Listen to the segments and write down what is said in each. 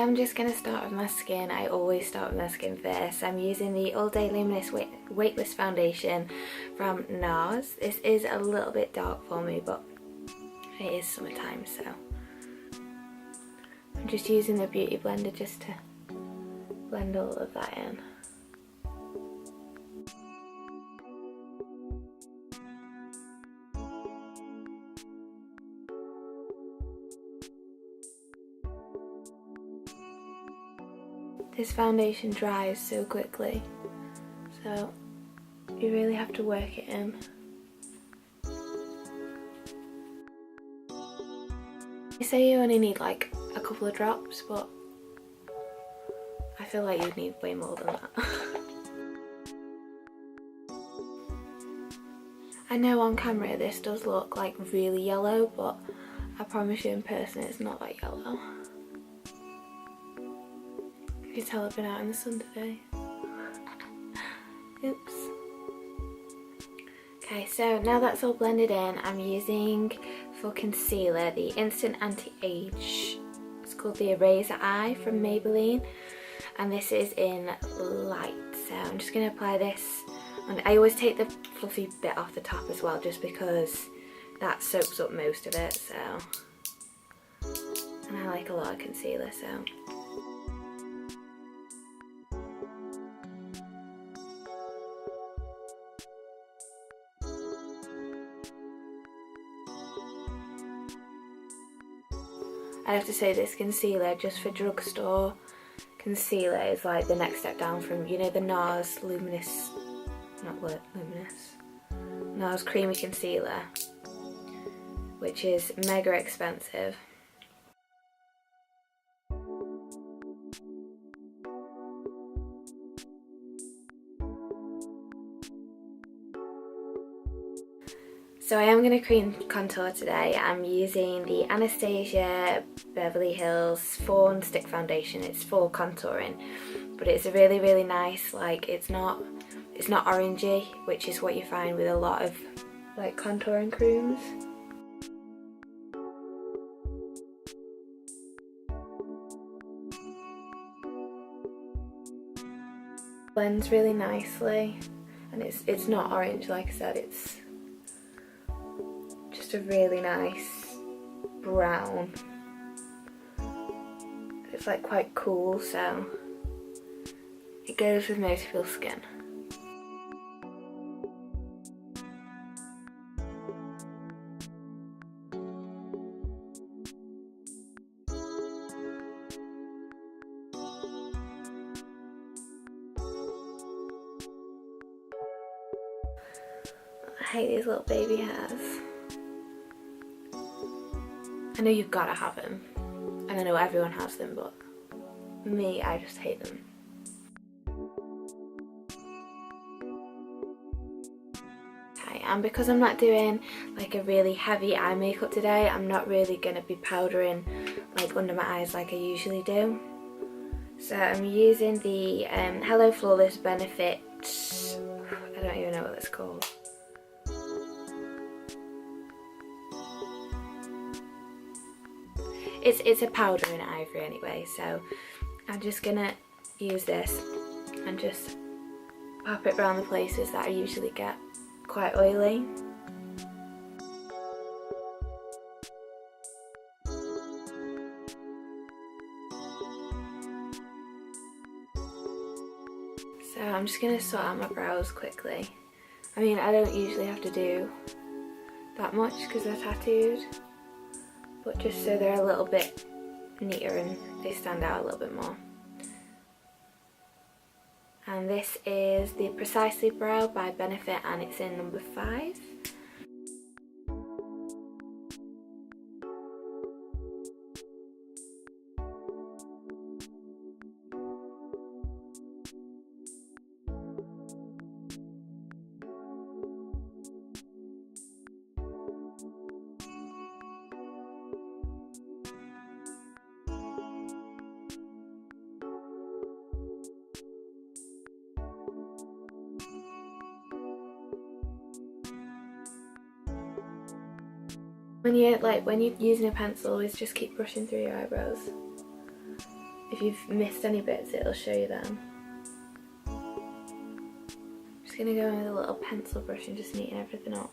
I'm just going to start with my skin. I always start with my skin first. I'm using the All Day Luminous Weightless Foundation from NARS. This is a little bit dark for me, but it is summertime, so I'm just using the Beauty Blender just to blend all of that in. This foundation dries so quickly, so you really have to work it in. You say you only need like a couple of drops, but I feel like you'd need way more than that. I know on camera this does look like really yellow, but I promise you in person it's not that yellow. You can tell I've been out in the sun today. Oops. Okay, so now that's all blended in, I'm using for concealer the Instant Anti-Age. It's called the Eraser Eye from Maybelline, and this is in light. So I'm just going to apply this, and I always take the fluffy bit off the top as well, just because that soaks up most of it. So, and I like a lot of concealer, so. I have to say this concealer, just for drugstore concealer, is like the next step down from, you know, the NARS Luminous, not Luminous, NARS Creamy Concealer, which is mega expensive. So I am going to cream contour today. I'm using the Anastasia Beverly Hills Fawn Stick Foundation. It's for contouring, but it's a really, really nice, like it's not orangey, which is what you find with a lot of like contouring creams. Blends really nicely, and it's not orange, like I said, it's just a really nice brown. It's like quite cool, so it goes with most people's skin. I hate these little baby hairs. I know you've got to have them, and I know everyone has them, but me, I just hate them. Okay, and because I'm not doing like a really heavy eye makeup today, I'm not really going to be powdering like under my eyes like I usually do. So I'm using the Hello Flawless Benefit, I don't even know what it's called. It's a powder in ivory anyway, so I'm just gonna use this and just pop it around the places that I usually get quite oily. So I'm just gonna sort out my brows quickly. I mean, I don't usually have to do that much because they're tattooed, but just so they're a little bit neater and they stand out a little bit more. And this is the Precisely Brow by Benefit, and it's in number 5. When you're using a pencil, always just keep brushing through your eyebrows. if you've missed any bits, it'll show you them. I'm just going to go in with a little pencil brush and just neaten everything up.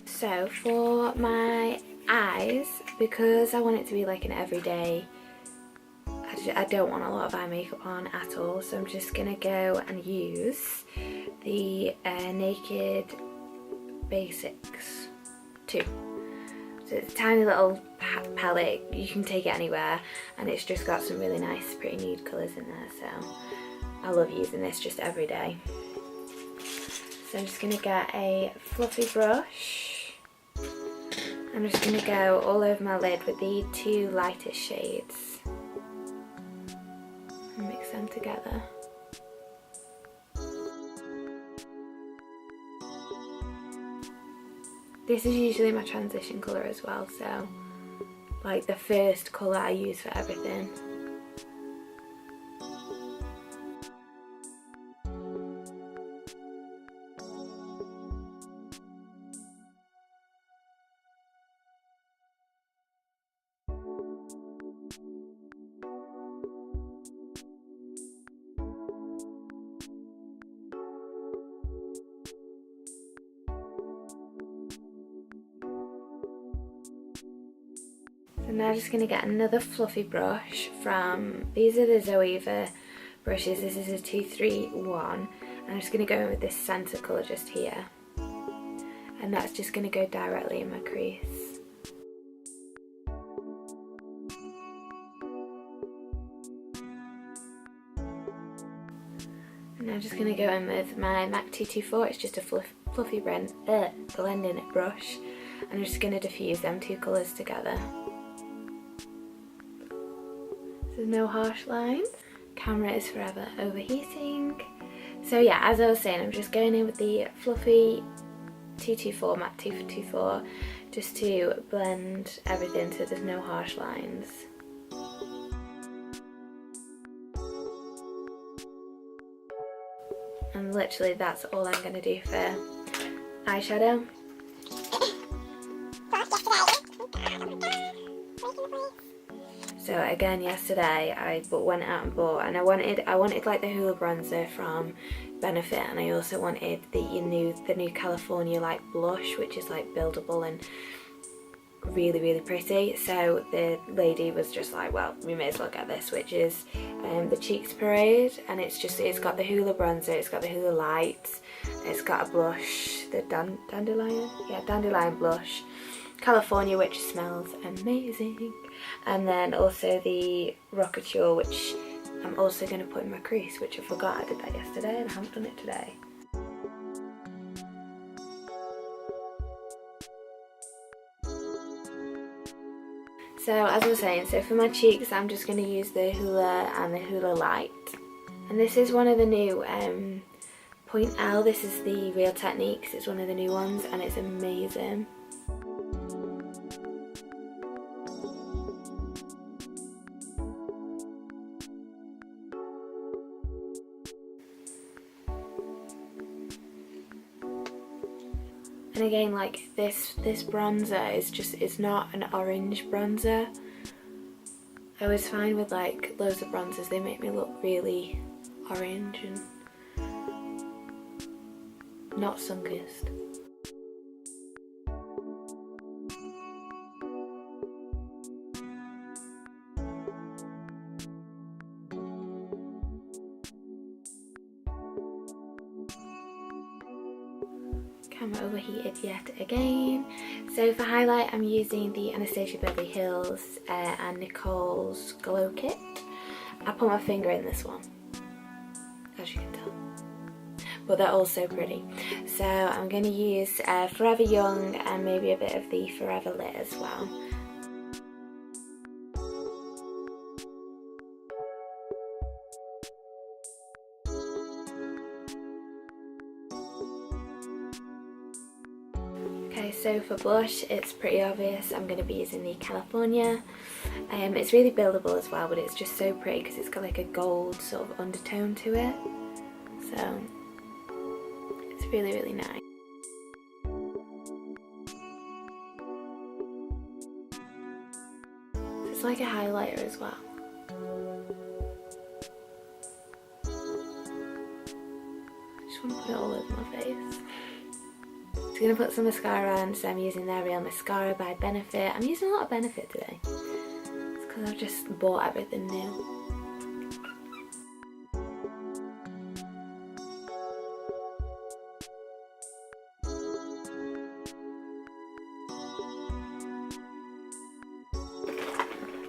So for my eyes, because I want it to be like an everyday, I don't want a lot of eye makeup on at all, so I'm just going to go and use the Naked Basics 2. So it's a tiny little palette, you can take it anywhere, and it's just got some really nice pretty nude colours in there, so I love using this just every day. So I'm just going to get a fluffy brush. I'm just going to go all over my lid with the 2 lightest shades and mix them together. This is usually my transition colour as well, so like the first colour I use for everything. So now I'm just going to get another fluffy brush from, these are the Zoeva brushes, this is a 231, and I'm just going to go in with this centre colour just here, and that's just going to go directly in my crease. And now I'm just going to go in with my MAC 224, it's just a fluffy blending brush, and I'm just going to diffuse them 2 colours together. So no harsh lines. Camera is forever overheating. So yeah, as I was saying, I'm just going in with the fluffy 224, MAC 224, just to blend everything so there's no harsh lines. And literally that's all I'm going to do for eyeshadow. So again, yesterday I went out and bought, and I wanted like the HOLLA bronzer from Benefit, and I also wanted the new California like blush, which is like buildable and really pretty. So the lady was just like, well, we may as well get this, which is the Cheeks Parade, and it's got the HOLLA bronzer, it's got the HOLLA lights, it's got a blush, the dandelion blush, California, which smells amazing, and then also the Rockature, which I'm also going to put in my crease, which I forgot I did that yesterday and I haven't done it today. So as I was saying, so for my cheeks I'm just going to use the HOLLA and the HOLLA light, and this is one of the new Point L, this is the Real Techniques, it's one of the new ones and it's amazing. And again, like this bronzer is not an orange bronzer. I always find with like loads of bronzers, they make me look really orange and not sun-kissed. Camera overheated yet again. So for highlight I'm using the Anastasia Beverly Hills and Nicole's Glow Kit. I put my finger in this one, as you can tell, but they're all so pretty. So I'm going to use Forever Young and maybe a bit of the Forever Lit as well. Okay, so for blush, it's pretty obvious. I'm going to be using the California. It's really buildable as well, but it's just so pretty because it's got like a gold sort of undertone to it. So it's really, really nice. It's like a highlighter as well. Just want to put it all over my face. I'm going to put some mascara on, so I'm using their Real Mascara by Benefit. I'm using a lot of Benefit today. It's because I've just bought everything new.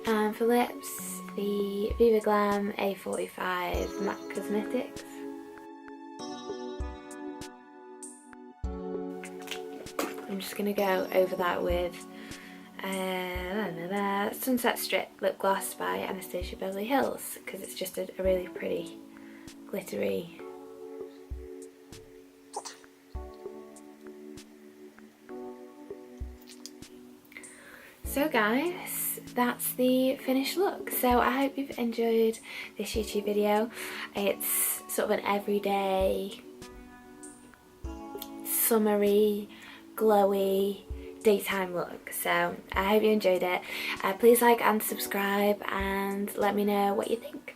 And for lips, the Viva Glam A45 Matte Cosmetics. I'm just going to go over that with Sunset Strip Lip Gloss by Anastasia Beverly Hills, because it's just a really pretty glittery So guys, that's the finished look. So I hope you've enjoyed this YouTube video. It's sort of an everyday, summery, glowy, daytime look. So I hope you enjoyed it. Please like and subscribe and let me know what you think.